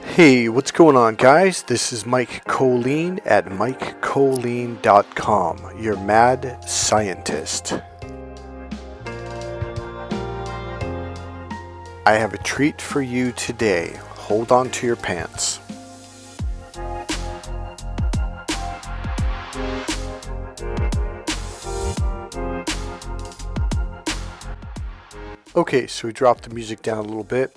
Hey, what's going on, guys? This is Mike Kollin at MikeKollin.com, your mad scientist. I have a treat for you today. Hold on to your pants. Okay, so we dropped the music down a little bit.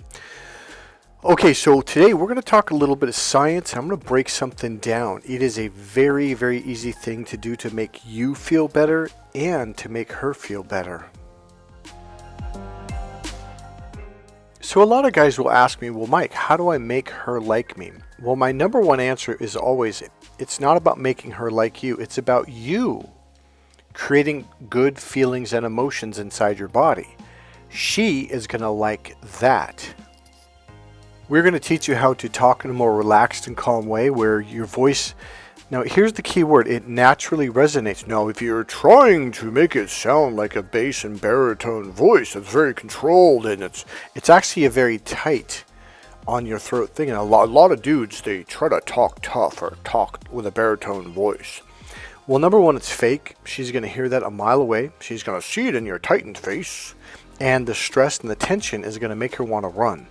Okay, so today we're going to talk a little bit of science. I'm going to break something down. It is a very, very easy thing to do to make you feel better and to make her feel better. So a lot of guys will ask me, well, Mike, how do I make her like me? Well, my number one answer is always, it's not about making her like you. It's about you creating good feelings and emotions inside your body. She is going to like that. We're going to teach you how to talk in a more relaxed and calm way where your voice, now here's the key word, it naturally resonates. Now if you're trying to make it sound like a bass and baritone voice that's very controlled and it's actually a very tight on your throat thing, and a lot of dudes, they try to talk tough or talk with a baritone voice. Well, number one, it's fake. She's going to hear that a mile away. She's going to see it in your tightened face, and the stress and the tension is going to make her want to run.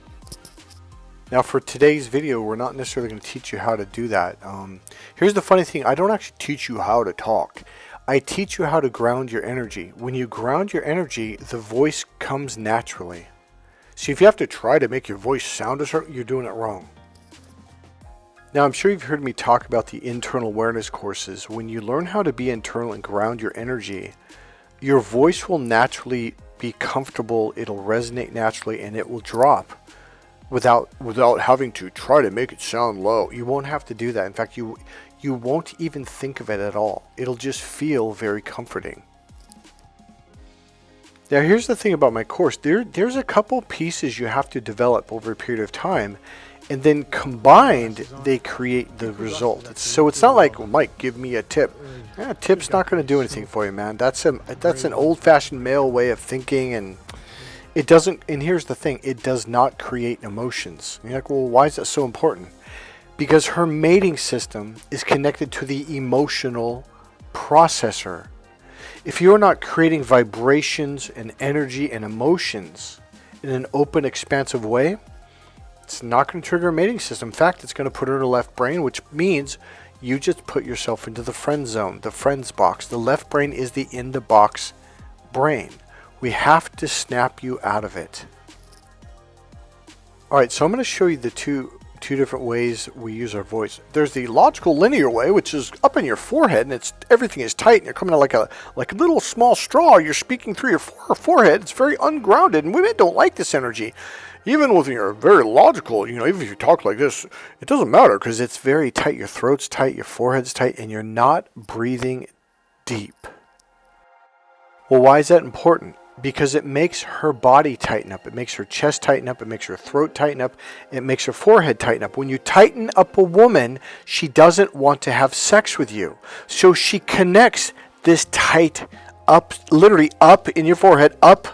Now for today's video, we're not necessarily going to teach you how to do that. Here's the funny thing, I don't actually teach you how to talk. I teach you how to ground your energy. When you ground your energy, the voice comes naturally. See, if you have to try to make your voice sound a certain, you're doing it wrong. Now I'm sure you've heard me talk about the internal awareness courses. When you learn how to be internal and ground your energy, your voice will naturally be comfortable, it'll resonate naturally, and it will drop. Without having to try to make it sound low. You won't have to do that. In fact, you won't even think of it at all. It'll just feel very comforting. Now here's the thing about my course. There's a couple pieces you have to develop over a period of time, and then combined they create the result. So it's not like, well, Mike, give me a tip. A tip's not going to do anything for you, man. That's an old-fashioned male way of thinking, and it doesn't, and here's the thing, it does not create emotions. You're like, well, why is that so important? Because her mating system is connected to the emotional processor. If you're not creating vibrations and energy and emotions in an open, expansive way, it's not going to trigger a mating system. In fact, it's going to put her in the left brain, which means you just put yourself into the friend zone, the friends box. The left brain is the in the box brain. We have to snap you out of it. Alright, so I'm going to show you the two different ways we use our voice. There's the logical linear way, which is up in your forehead, and everything is tight, and you're coming out like a little small straw. You're speaking through your forehead. It's very ungrounded, and women don't like this energy. Even when you're very logical, even if you talk like this, it doesn't matter because it's very tight. Your throat's tight, your forehead's tight, and you're not breathing deep. Well, why is that important? Because it makes her body tighten up. It makes her chest tighten up. It makes her throat tighten up. It makes her forehead tighten up. When you tighten up a woman, she doesn't want to have sex with you. So she connects this tight, up, literally up in your forehead, up,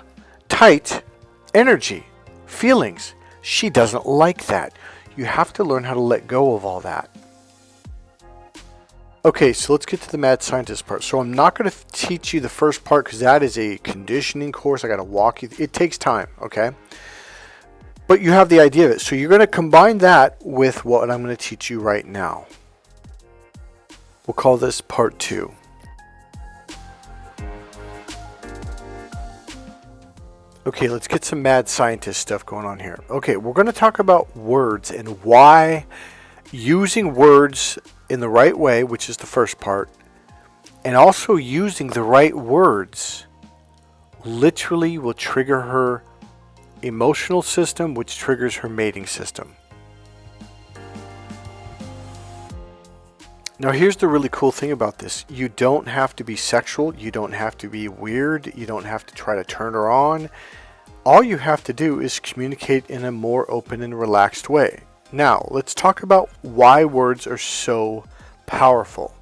tight energy, feelings. She doesn't like that. You have to learn how to let go of all that. Okay, so let's get to the mad scientist part. So I'm not going to teach you the first part because that is a conditioning course. I got to walk you. It takes time, okay? But you have the idea of it. So you're going to combine that with what I'm going to teach you right now. We'll call this part 2. Okay, let's get some mad scientist stuff going on here. Okay, we're going to talk about words and why using words in the right way, which is the first part, and also using the right words literally will trigger her emotional system, which triggers her mating system. Now here's the really cool thing about this. You don't have to be sexual, you don't have to be weird, you don't have to try to turn her on. All you have to do is communicate in a more open and relaxed way. Now, let's talk about why words are so powerful.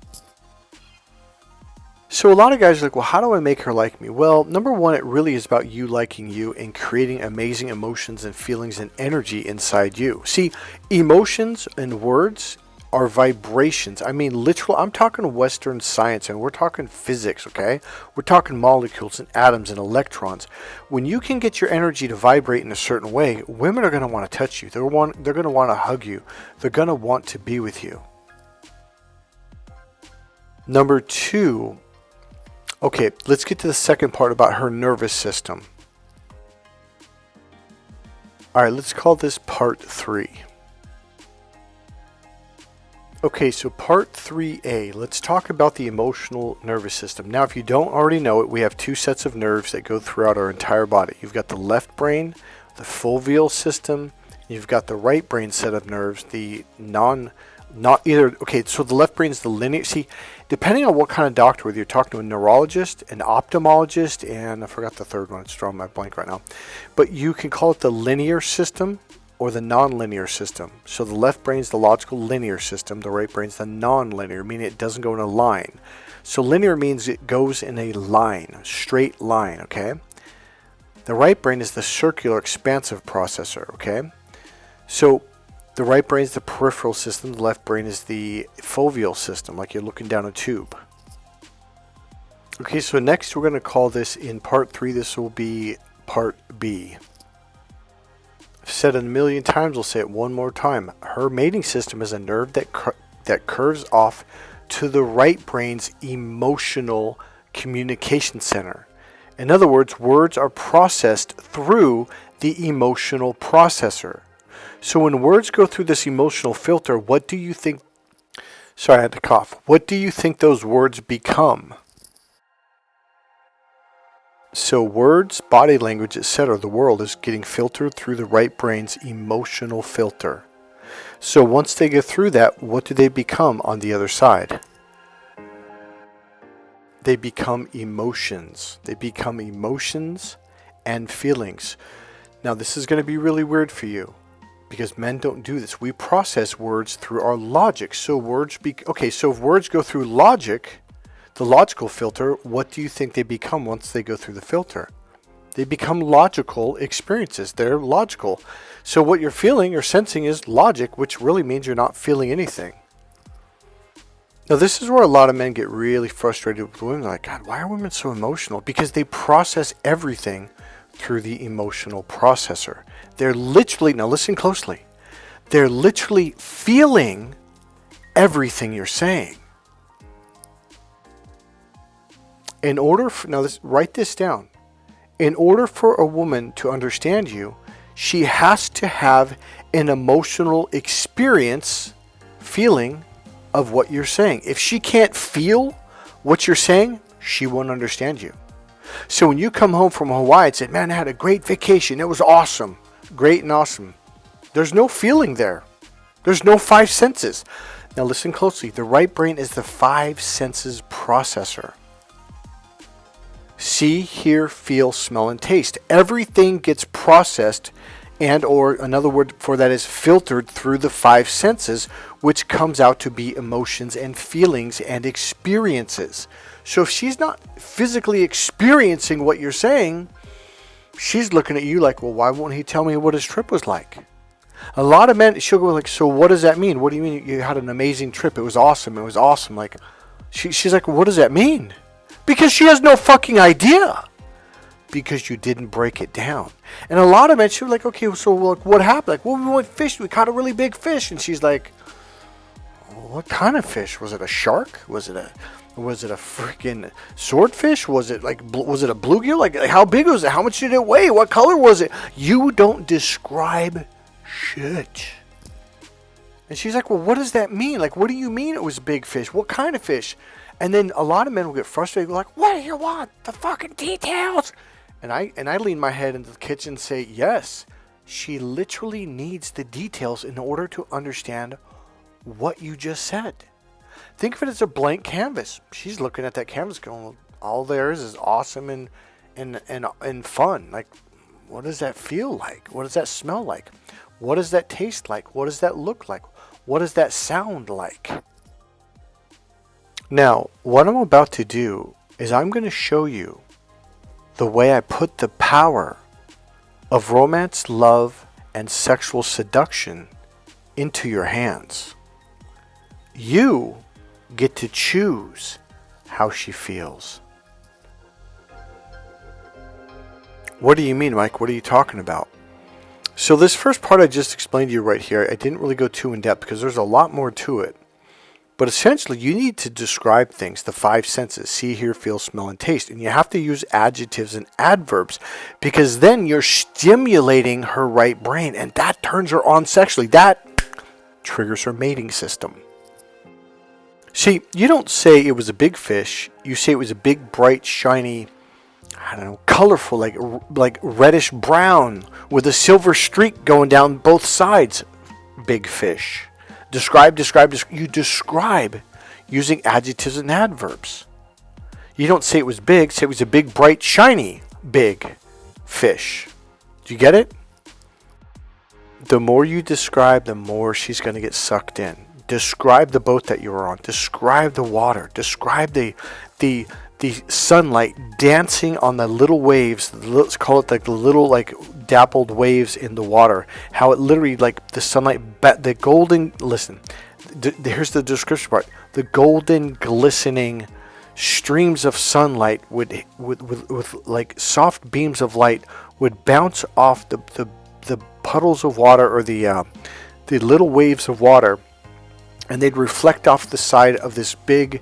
So a lot of guys are like, well, how do I make her like me? Well, number one, it really is about you liking you and creating amazing emotions and feelings and energy inside you. See, emotions and words are vibrations. I mean, literal, I'm talking Western science and we're talking physics, okay? We're talking molecules and atoms and electrons. When you can get your energy to vibrate in a certain way, women are going to want to touch you. They're going to want to hug you. They're going to want to be with you. Number two, okay, let's get to the second part about her nervous system. All right, let's call this part 3. Okay, so part 3A, let's talk about the emotional nervous system. Now, if you don't already know it, we have 2 sets of nerves that go throughout our entire body. You've got the left brain, the foveal system. You've got the right brain set of nerves, the so the left brain is the linear. See, depending on what kind of doctor, whether you're talking to a neurologist, an ophthalmologist, and I forgot the third one, it's drawing my blank right now. But you can call it the linear system or the non-linear system. So the left brain is the logical linear system, the right brain is the non-linear, meaning it doesn't go in a line. So linear means it goes in a line, straight line, okay? The right brain is the circular expansive processor, okay? So the right brain is the peripheral system, the left brain is the foveal system, like you're looking down a tube. Okay, so next we're going to call this, in part 3, this will be part B. I've said it a million times, I'll say it one more time. Her mating system is a nerve that curves off to the right brain's emotional communication center. In other words are processed through the emotional processor. So when words go through this emotional filter, what do you think? Sorry, I had to cough. What do you think those words become? So words, body language, etc., the world is getting filtered through the right brain's emotional filter. So once they get through that, what do they become on the other side? They become emotions. They become emotions and feelings. Now this is going to be really weird for you, because men don't do this. We process words through our logic. So so if words go through logic, the logical filter, what do you think they become once they go through the filter? They become logical experiences. They're logical. So what you're feeling or sensing is logic, which really means you're not feeling anything. Now this is where a lot of men get really frustrated with women. Like, God, why are women so emotional? Because they process everything through the emotional processor. They're literally, now listen closely, they're literally feeling everything you're saying. Write this down. In order for a woman to understand you, she has to have an emotional experience, feeling of what you're saying. If she can't feel what you're saying, she won't understand you. So when you come home from Hawaii and say, man, I had a great vacation, it was awesome, great and awesome, there's no feeling there. There's no 5 senses. Now listen closely. The right brain is the 5 senses processor. See, hear, feel, smell, and taste. Everything gets processed, and or another word for that is filtered through the 5 senses, which comes out to be emotions and feelings and experiences. So if she's not physically experiencing what you're saying, she's looking at you like, well, why won't he tell me what his trip was like? A lot of men, she'll go like, so what does that mean? What do you mean you had an amazing trip? It was awesome. It was awesome. Like, she's like, well, what does that mean? Because she has no fucking idea. Because you didn't break it down. And a lot of men, she'll be like, okay, so what happened? Like, well, we went fishing. We caught a really big fish. And she's like, what kind of fish? Was it a shark? Was it a freaking swordfish? Was it a bluegill? Like, how big was it? How much did it weigh? What color was it? You don't describe shit. And she's like, well, what does that mean? Like, what do you mean it was a big fish? What kind of fish? And then a lot of men will get frustrated, like, what do you want? The fucking details. And I lean my head into the kitchen and say, yes, she literally needs the details in order to understand what you just said. Think of it as a blank canvas. She's looking at that canvas going, all there is awesome and fun. Like, what does that feel like? What does that smell like? What does that taste like? What does that look like? What does that sound like? Now, what I'm about to do is I'm going to show you the way I put the power of romance, love, and sexual seduction into your hands. You get to choose how she feels. What do you mean, Mike? What are you talking about? So this first part I just explained to you right here, I didn't really go too in depth because there's a lot more to it. But essentially, you need to describe things, the five senses: see, hear, feel, smell, and taste. And you have to use adjectives and adverbs because then you're stimulating her right brain, and that turns her on sexually. That triggers her mating system. See, you don't say it was a big fish. You say it was a big, bright, shiny, I don't know, colorful, like reddish brown with a silver streak going down both sides. Big fish. Describe. You describe using adjectives and adverbs. You don't say it was big. Say it was a big, bright, shiny, big fish. Do you get it? The more you describe, the more she's going to get sucked in. Describe the boat that you were on. Describe the water. Describe the sunlight dancing on the little waves. Let's call it like the little dappled waves in the water. How it literally the sunlight, the golden. Listen, here's the description part. The golden glistening streams of sunlight would with like soft beams of light would bounce off the puddles of water or the little waves of water, and they'd reflect off the side of this big,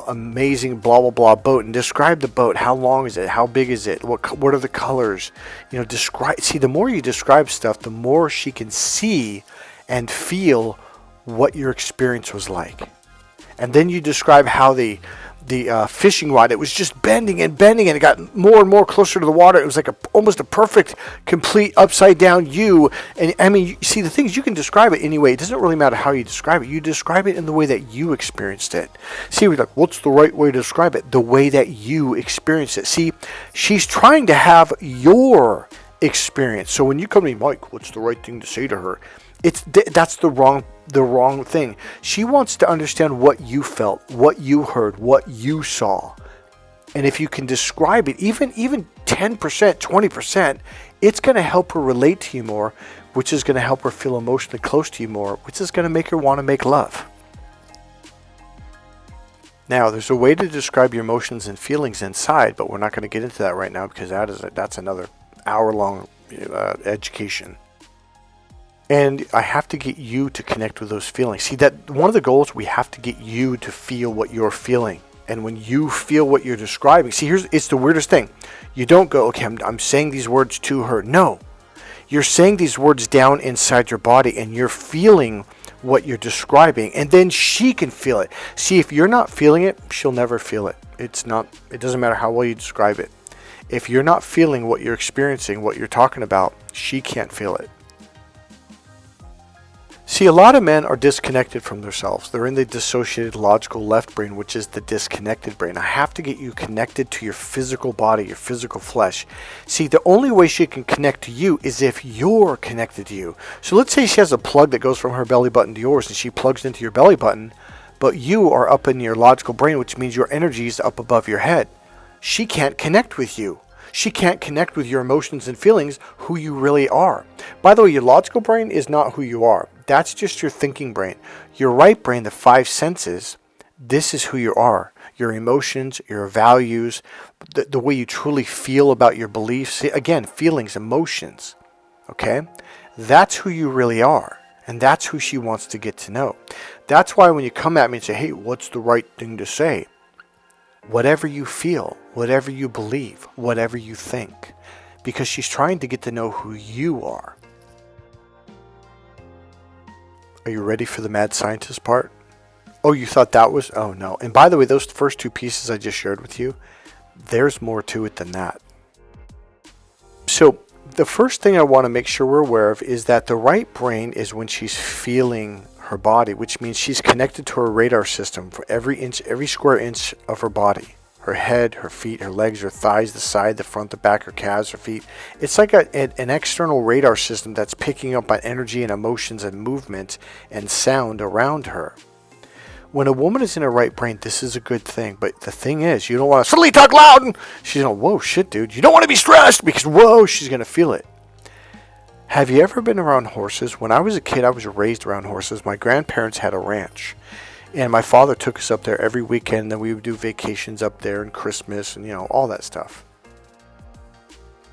amazing blah blah blah boat. And describe the boat. How long is it? How big is it? What are the colors? Describe. See, the more you describe stuff, the more she can see and feel what your experience was like. And then you describe how the fishing rod, it was just bending and it got more and more closer to the water. It was like almost a perfect, complete upside down U. And I mean, you see, the things, you can describe it anyway. It doesn't really matter how you describe it. You describe it in the way that you experienced it. See, we're like, what's the right way to describe it? The way that you experienced it. See, she's trying to have your experience. So when you come to me, Mike, what's the right thing to say to her? That's the wrong thing. She wants to understand what you felt, what you heard, what you saw. And if you can describe it, even 10%, 20%, it's going to help her relate to you more, which is going to help her feel emotionally close to you more, which is going to make her want to make love. Now, there's a way to describe your emotions and feelings inside, but we're not going to get into that right now because that's another hour-long education. And I have to get you to connect with those feelings. See, that one of the goals, we have to get you to feel what you're feeling. And when you feel what you're describing, see, it's the weirdest thing. You don't go, okay, I'm saying these words to her. No, you're saying these words down inside your body and you're feeling what you're describing. And then she can feel it. See, if you're not feeling it, she'll never feel it. It doesn't matter how well you describe it. If you're not feeling what you're experiencing, what you're talking about, she can't feel it. See, a lot of men are disconnected from themselves. They're in the dissociated logical left brain, which is the disconnected brain. I have to get you connected to your physical body, your physical flesh. See, the only way she can connect to you is if you're connected to you. So let's say she has a plug that goes from her belly button to yours, and she plugs into your belly button, but you are up in your logical brain, which means your energy is up above your head. She can't connect with you. She can't connect with your emotions and feelings, who you really are. By the way, your logical brain is not who you are. That's just your thinking brain. Your right brain, the five senses, this is who you are. Your emotions, your values, the way you truly feel about your beliefs. Again, feelings, emotions. Okay? That's who you really are. And that's who she wants to get to know. That's why when you come at me and say, hey, what's the right thing to say? Whatever you feel, whatever you believe, whatever you think. Because she's trying to get to know who you are. Are you ready for the mad scientist part? Oh, you thought that was? Oh, no. And by the way, those first two pieces I just shared with you, there's more to it than that. So the first thing I want to make sure we're aware of is that the right brain is when she's feeling her body, which means she's connected to her radar system for every square inch of her body. Her head, her feet, her legs, her thighs, the side, the front, the back, her calves, her feet. It's like an external radar system that's picking up on energy and emotions and movement and sound around her. When a woman is in her right brain, this is a good thing. But the thing is, you don't want to suddenly talk loud. And she's going, whoa, shit, dude. You don't want to be stressed because, whoa, she's going to feel it. Have you ever been around horses? When I was a kid, I was raised around horses. My grandparents had a ranch. And my father took us up there every weekend. And then we would do vacations up there and Christmas and, all that stuff.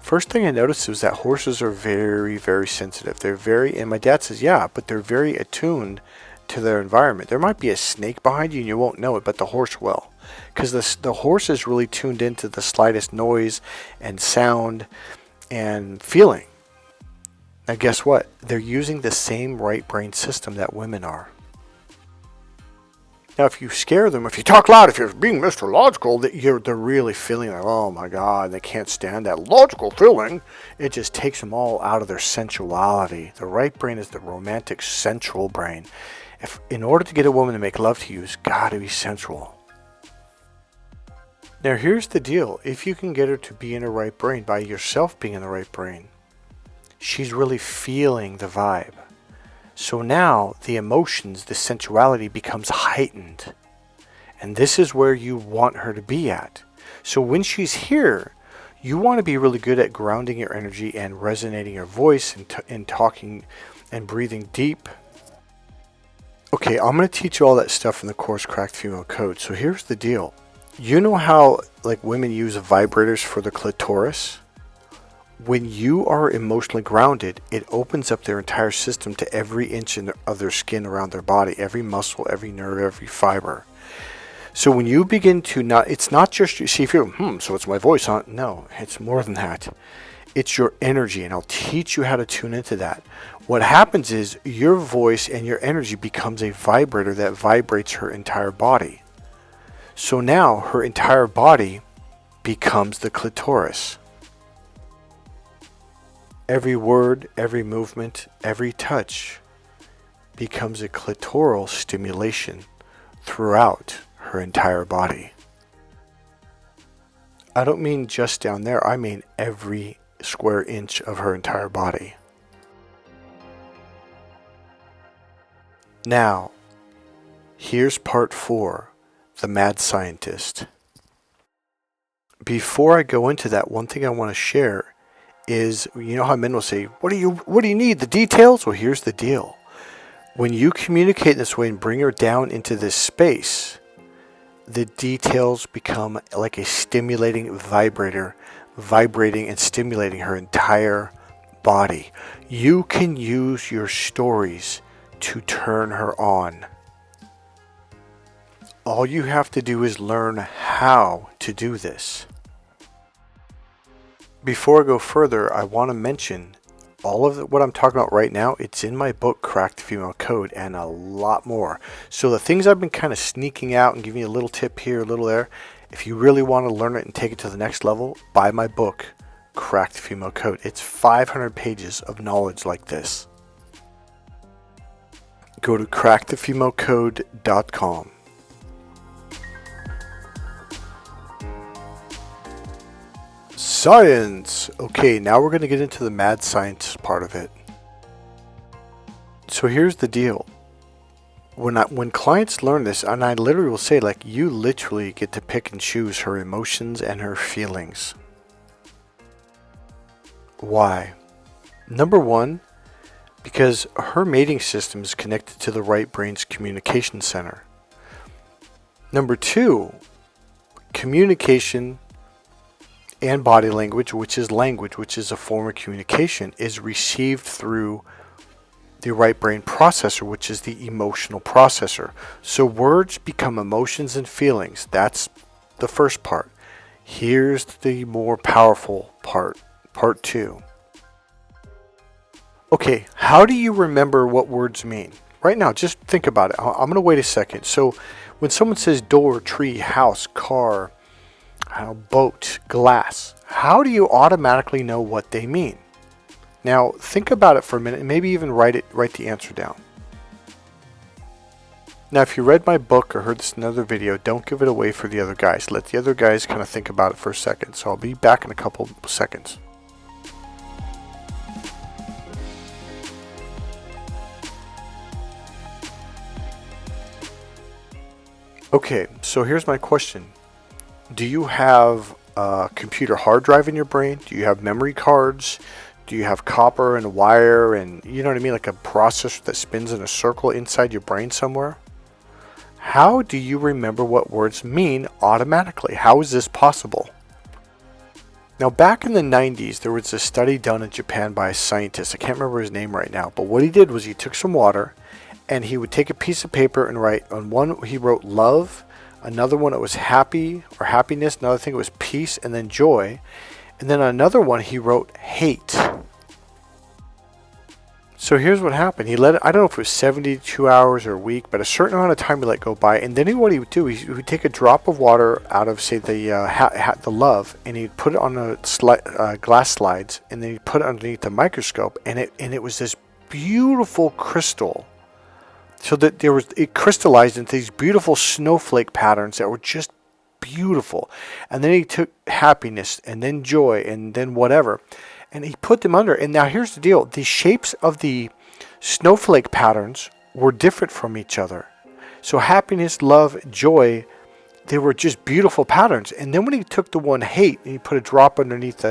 First thing I noticed was that horses are very, very sensitive. And my dad says, yeah, but they're very attuned to their environment. There might be a snake behind you and you won't know it, but the horse will. Because the horse is really tuned into the slightest noise and sound and feeling. Now guess what? They're using the same right brain system that women are. Now if you scare them, if you talk loud, if you're being Mr. Logical, they're really feeling like, oh my God, they can't stand that logical feeling. It just takes them all out of their sensuality. The right brain is the romantic, sensual brain. In order to get a woman to make love to you, it's got to be sensual. Now here's the deal. If you can get her to be in her right brain by yourself being in the right brain, she's really feeling the vibe. So now the emotions, the sensuality becomes heightened. And this is where you want her to be at. So when she's here, you want to be really good at grounding your energy and resonating your voice and talking and breathing deep. Okay, I'm going to teach you all that stuff in the course Cracked Female Code. So here's the deal. You know how women use vibrators for the clitoris? When you are emotionally grounded, it opens up their entire system to every inch of their skin around their body, every muscle, every nerve, every fiber. So when you begin to it's not just, you see, if you're, so it's my voice, huh? No, it's more than that. It's your energy, and I'll teach you how to tune into that. What happens is your voice and your energy becomes a vibrator that vibrates her entire body. So now her entire body becomes the clitoris. Every word, every movement, every touch becomes a clitoral stimulation throughout her entire body. I don't mean just down there, I mean every square inch of her entire body. Now, here's part 4, the mad scientist. Before I go into that, one thing I want to share is, you know how men will say, what do you need, the details? Well, here's the deal. When you communicate this way and bring her down into this space, the details become like a stimulating vibrator, vibrating and stimulating her entire body. You can use your stories to turn her on. All you have to do is learn how to do this. Before I go further, I want to mention all of what I'm talking about right now. It's in my book, Cracked Female Code, and a lot more. So the things I've been kind of sneaking out and giving you a little tip here, a little there, if you really want to learn it and take it to the next level, buy my book, Cracked Female Code. It's 500 pages of knowledge like this. Go to crackthefemalecode.com. Science! Okay, now we're going to get into the mad science part of it. So here's the deal. When clients learn this, and I literally will say, you literally get to pick and choose her emotions and her feelings. Why? Number one, because her mating system is connected to the right brain's communication center. Number two, communication and body language, which is a form of communication, is received through the right brain processor, which is the emotional processor. So words become emotions and feelings. That's the first part. Here's the more powerful part, part 2. Okay, how do you remember what words mean? Right now, just think about it. I'm going to wait a second. So when someone says door, tree, house, car, boat, glass, how do you automatically know what they mean? Now think about it for a minute and maybe even write the answer down. Now if you read my book or heard this in another video, don't give it away for the other guys. Let the other guys kind of think about it for a second. So I'll be back in a couple seconds. Okay, so here's my question. Do you have a computer hard drive in your brain? Do you have memory cards? Do you have copper and wire and, you know what I mean, like a processor that spins in a circle inside your brain somewhere? How do you remember what words mean automatically? How is this possible? Now, back in the 90s, there was a study done in Japan by a scientist. I can't remember his name right now, but what he did was he took some water and he would take a piece of paper and write on one, he wrote love, another one it was happy or happiness, another thing it was peace, and then joy. And then another one he wrote hate. So here's what happened. He let it, I don't know if it was 72 hours or a week, but a certain amount of time he let go by. And then what he would do, he would take a drop of water out of, say, the love, and he'd put it on a glass slides, and then he'd put it underneath the microscope, and it was this beautiful crystal. So that it crystallized into these beautiful snowflake patterns that were just beautiful. And then he took happiness, and then joy, and then whatever, and he put them under. And now here's the deal. The shapes of the snowflake patterns were different from each other. So happiness, love, joy, they were just beautiful patterns. And then when he took the one hate and he put a drop underneath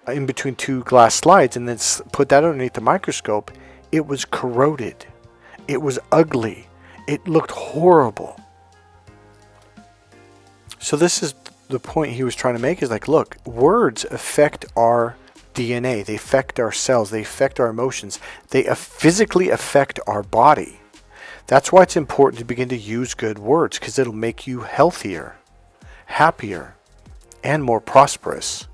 in between two glass slides and then put that underneath the microscope, it was corroded. It was ugly. It looked horrible. So this is the point he was trying to make, is like, look, words affect our DNA. They affect our cells. They affect our emotions. They physically affect our body. That's why it's important to begin to use good words, because it'll make you healthier, happier, and more prosperous.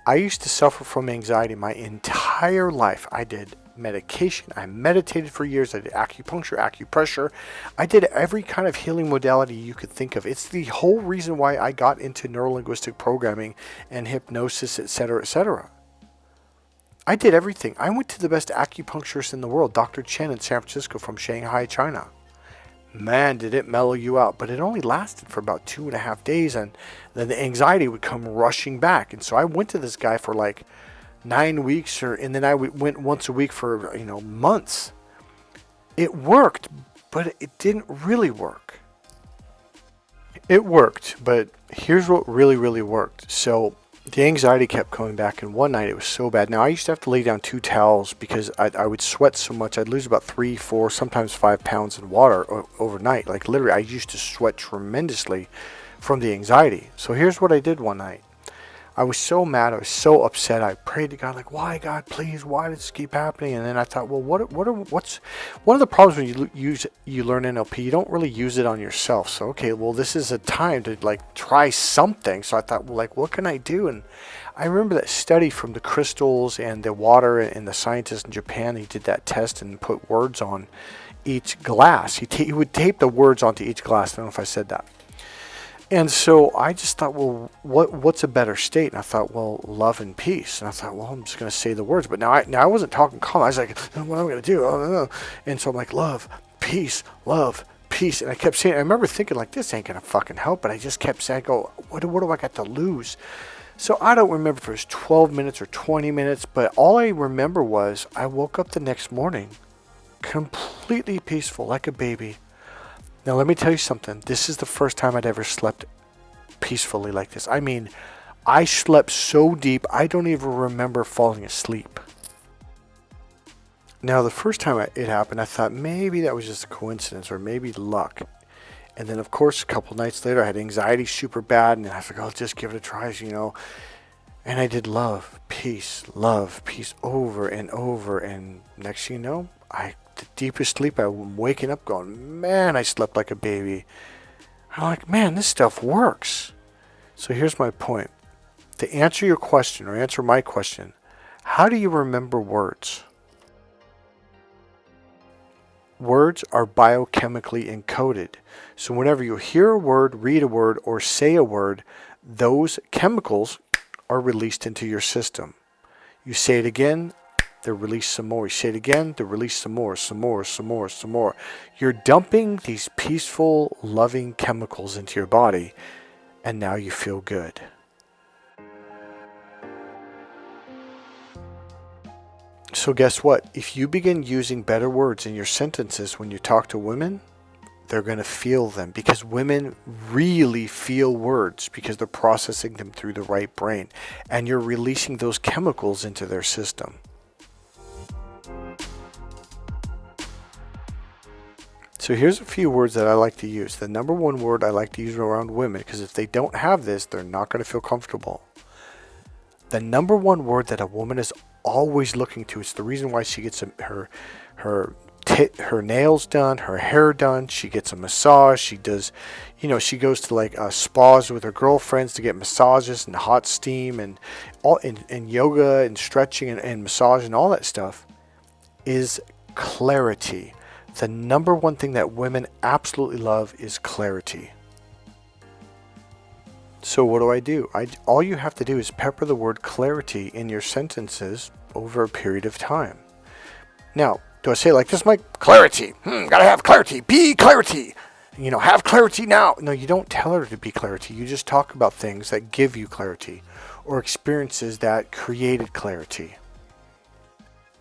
I used to suffer from anxiety my entire life. I did medication. I meditated for years. I did acupuncture, acupressure. I did every kind of healing modality you could think of. It's the whole reason why I got into neurolinguistic programming and hypnosis, etc., etc. I did everything. I went to the best acupuncturist in the world, Dr. Chen in San Francisco from Shanghai, China. Man, did it mellow you out. But it only lasted for about 2.5 days, and then the anxiety would come rushing back. And so I went to this guy for like 9 weeks, and then I went once a week for months. It worked, but it didn't really work. It worked, but here's what really, really worked. So the anxiety kept coming back, and one night it was so bad. Now, I used to have to lay down 2 towels because I would sweat so much. I'd lose about 3, 4, sometimes 5 pounds in water overnight. Like literally, I used to sweat tremendously from the anxiety. So here's what I did one night. I was so mad. I was so upset. I prayed to God, like, why, God, please? Why does this keep happening? And then I thought, well, what's one of the problems when you learn NLP? You don't really use it on yourself. So, okay, well, this is a time to like try something. So I thought, well, like, what can I do? And I remember that study from the crystals and the water, and the scientist in Japan. He did that test and put words on each glass. He would tape the words onto each glass. I don't know if I said that. And so I just thought, well, what's a better state? And I thought, well, love and peace. And I thought, well, I'm just going to say the words. But now I wasn't talking calm. I was like, what am I going to do? Oh, no. And so I'm like, love, peace. And I kept saying, I remember thinking like, this ain't going to fucking help. But I just kept saying, what do I got to lose? So I don't remember if it was 12 minutes or 20 minutes. But all I remember was I woke up the next morning completely peaceful, like a baby. Now, let me tell you something. This is the first time I'd ever slept peacefully like this. I mean, I slept so deep, I don't even remember falling asleep. Now, the first time it happened, I thought maybe that was just a coincidence or maybe luck. And then, of course, a couple nights later, I had anxiety super bad, and I was like, I'll just give it a try, And I did love, peace, over and over. And next thing you know, the deepest sleep, I'm waking up going, man, I slept like a baby. I'm like, man, this stuff works. So here's my point. To answer your question, or answer my question, how do you remember words? Words are biochemically encoded. So whenever you hear a word, read a word, or say a word, those chemicals are released into your system. You say it again, they're released some more. You say it again, they're released some more. You're dumping these peaceful, loving chemicals into your body, and now you feel good. So guess what? If you begin using better words in your sentences when you talk to women, They're going to feel them, because women really feel words because they're processing them through the right brain, and you're releasing those chemicals into their system. So here's a few words that I like to use. The number one word I like to use around women, because if they don't have this, they're not going to feel comfortable. The number one word that a woman is always looking to, it's the reason why she gets her nails done, her hair done, she gets a massage, she does, she goes to like spas with her girlfriends to get massages and hot steam and all, and yoga and stretching and massage and all that stuff, is clarity. The number one thing that women absolutely love is clarity. So what do? All you have to do is pepper the word clarity in your sentences over a period of time. Now, do I say it like this, Mike? Clarity. Gotta have clarity. Be clarity. Have clarity now. No, you don't tell her to be clarity. You just talk about things that give you clarity, or experiences that created clarity.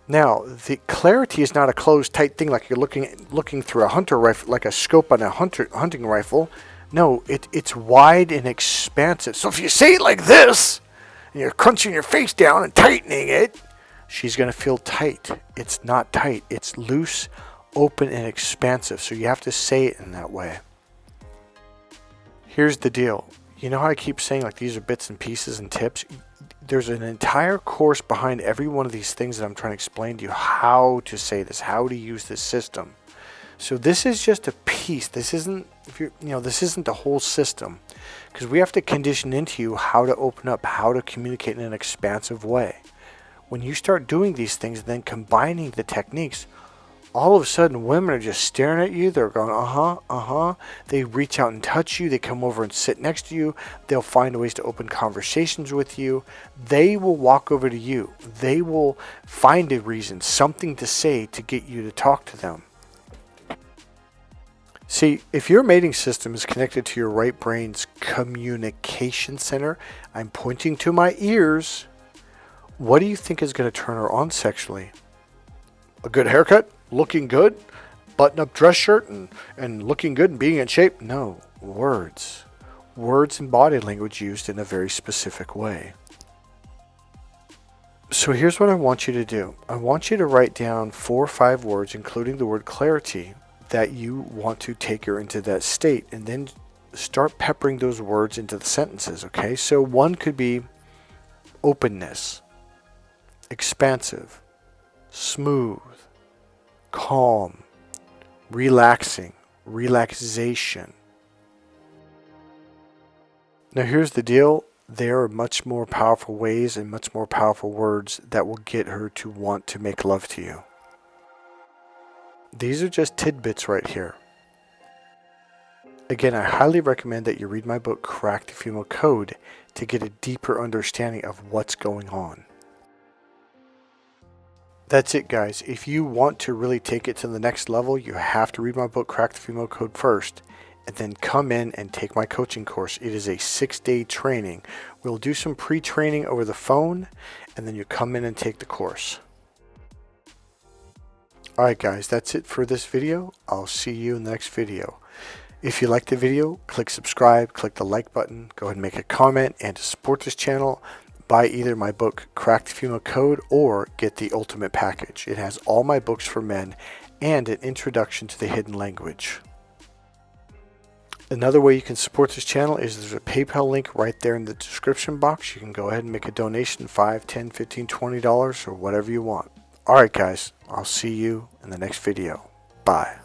Now, the clarity is not a closed, tight thing like you're looking through a hunter rifle, like a scope on a hunting rifle. No, it's wide and expansive. So if you say it like this, and you're crunching your face down and tightening it, she's going to feel tight. It's not tight. It's loose, open, and expansive. So you have to say it in that way. Here's the deal. You know how I keep saying like these are bits and pieces and tips? There's an entire course behind every one of these things that I'm trying to explain to you how to say this, how to use this system. So this is just a piece. This isn't, this isn't the whole system, because we have to condition into you how to open up, how to communicate in an expansive way. When you start doing these things, then combining the techniques, all of a sudden women are just staring at you. They're going, They reach out and touch you. They come over and sit next to you. They'll find ways to open conversations with you. They will walk over to you. They will find a reason, something to say to get you to talk to them. See, if your mating system is connected to your right brain's communication center, I'm pointing to my ears, what do you think is going to turn her on sexually? A good haircut? Looking good? Button-up dress shirt and looking good and being in shape? No, words. Words and body language used in a very specific way. So here's what I want you to do. I want you to write down 4 or 5 words, including the word clarity, that you want to take her into that state, and then start peppering those words into the sentences, okay? So one could be openness, expansive, smooth, calm, relaxing, relaxation. Now here's the deal. There are much more powerful ways and much more powerful words that will get her to want to make love to you. These are just tidbits right here. Again, I highly recommend that you read my book, Crack the Female Code, to get a deeper understanding of what's going on. That's it, guys. If you want to really take it to the next level, you have to read my book, Crack the Female Code, first, and then come in and take my coaching course. It is a 6-day training. We'll do some pre-training over the phone, and then you come in and take the course. Alright guys, that's it for this video. I'll see you in the next video. If you liked the video, click subscribe, click the like button, go ahead and make a comment, and to support this channel, buy either my book, Crack the Female Code, or get the Ultimate Package. It has all my books for men and an introduction to the hidden language. Another way you can support this channel is there's a PayPal link right there in the description box. You can go ahead and make a donation, $5, $10, $15, $20, or whatever you want. Alright guys, I'll see you in the next video. Bye.